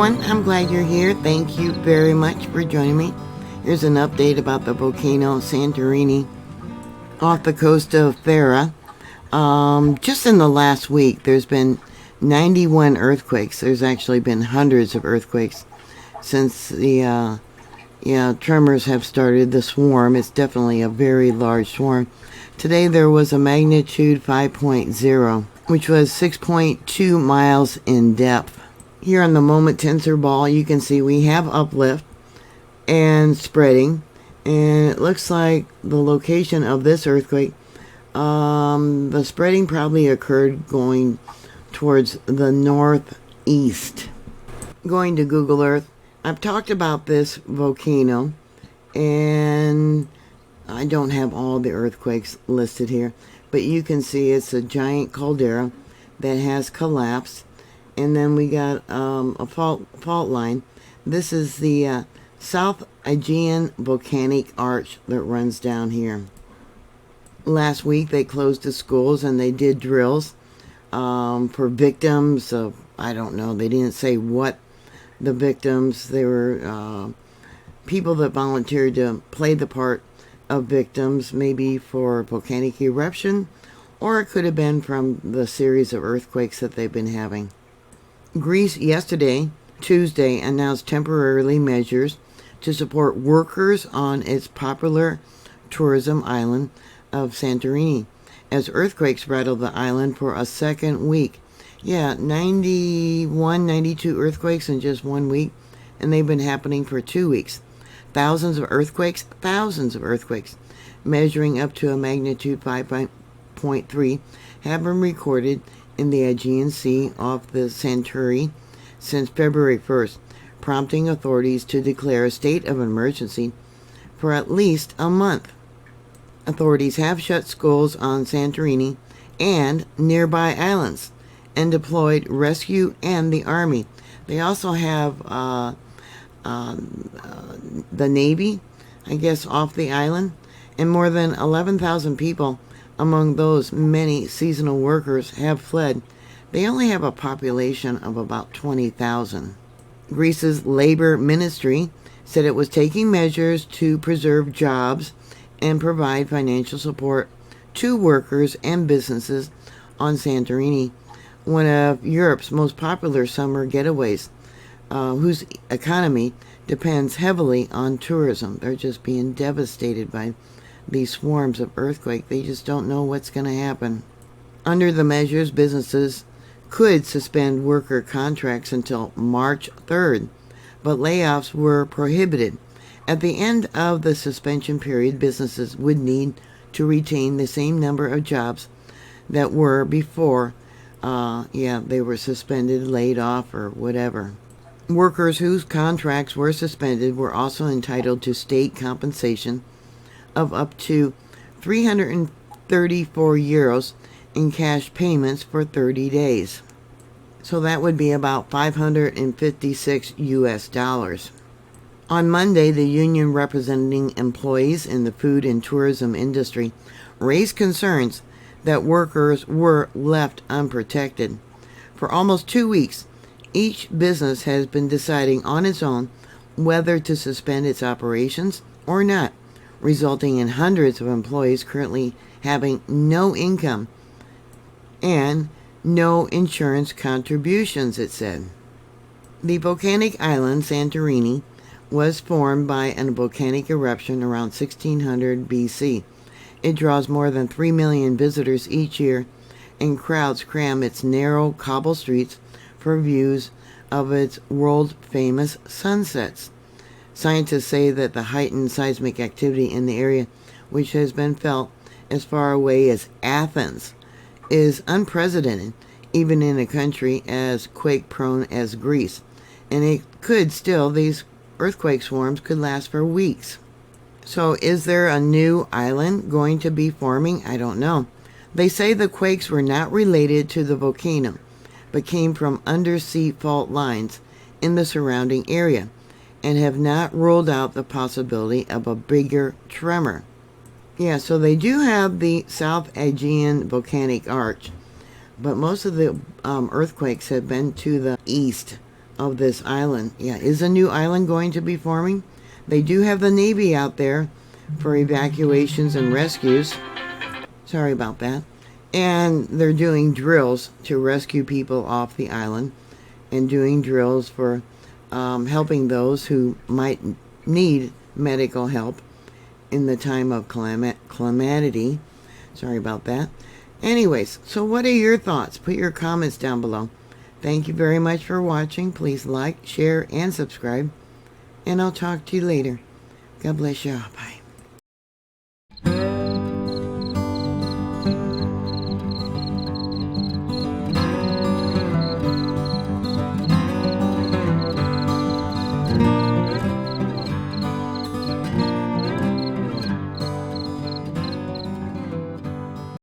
everyone, I'm glad you're here. Thank you very much for joining me. Here's an update about the volcano Santorini off the coast of Thera. Just in the last week, there's been 91 earthquakes. There's actually been hundreds of earthquakes since the tremors have started. The swarm, it's definitely a very large swarm. Today there was a magnitude 5.0, which was 6.2 miles in depth. Here on the moment tensor ball, you can see we have uplift and spreading, and it looks like the location of this earthquake, the spreading probably occurred going towards the northeast. Going to Google Earth, I've talked about this volcano, and I don't have all the earthquakes listed here, but you can see it's a giant caldera that has collapsed. And then we got a fault line. This is the South Aegean Volcanic Arch that runs down here. Last week they closed the schools and they did drills for victims of, I don't know, they didn't say what the victims, they were people that volunteered to play the part of victims, maybe for volcanic eruption, or it could have been from the series of earthquakes that they've been having. Greece yesterday, Tuesday, announced temporary measures to support workers on its popular tourism island of Santorini as earthquakes rattled the island for a second week. Yeah, 91, 92 earthquakes in just 1 week, and they've been happening for 2 weeks. Thousands of earthquakes, measuring up to a magnitude 5.3 have been recorded in the Aegean Sea off the Santorini since February 1st, prompting authorities to declare a state of emergency for at least a month. Authorities have shut schools on Santorini and nearby islands and deployed rescue and the army. They also have the Navy, I guess, off the island, and more than 11,000 people. Among those, many seasonal workers have fled. They only have a population of about 20,000. Greece's labor ministry said it was taking measures to preserve jobs and provide financial support to workers and businesses on Santorini, one of Europe's most popular summer getaways, whose economy depends heavily on tourism. They're just being devastated by these swarms of earthquake. They just don't know what's going to happen. Under the measures, businesses could suspend worker contracts until March 3rd, but layoffs were prohibited. At the end of the suspension period, businesses would need to retain the same number of jobs that were before they were suspended, laid off, or whatever. Workers whose contracts were suspended were also entitled to state compensation of up to 334 euros in cash payments for 30 days. So that would be about 556 US dollars. On Monday, the union representing employees in the food and tourism industry raised concerns that workers were left unprotected. For almost 2 weeks, each business has been deciding on its own whether to suspend its operations or not, resulting in hundreds of employees currently having no income and no insurance contributions, it said. The volcanic island Santorini was formed by a volcanic eruption around 1600 BC. It draws more than 3 million visitors each year, and crowds cram its narrow cobble streets for views of its world-famous sunsets. Scientists say that the heightened seismic activity in the area, which has been felt as far away as Athens, is unprecedented, even in a country as quake-prone as Greece. And these earthquake swarms could last for weeks. So is there a new island going to be forming? I don't know. They say the quakes were not related to the volcano, but came from undersea fault lines in the surrounding area, and have not ruled out the possibility of a bigger tremor. Yeah, so they do have the South Aegean Volcanic Arch, but most of the earthquakes have been to the east, of this island. Yeah, is a new island going to be forming? They do have the Navy out there for evacuations and rescues. Sorry about that. And they're doing drills to rescue people off the island, and doing drills for helping those who might need medical help in the time of calamity. Sorry about that. Anyways, so what are your thoughts? Put your comments down below. Thank you very much for watching. Please like, share, and subscribe. And I'll talk to you later. God bless you. Bye.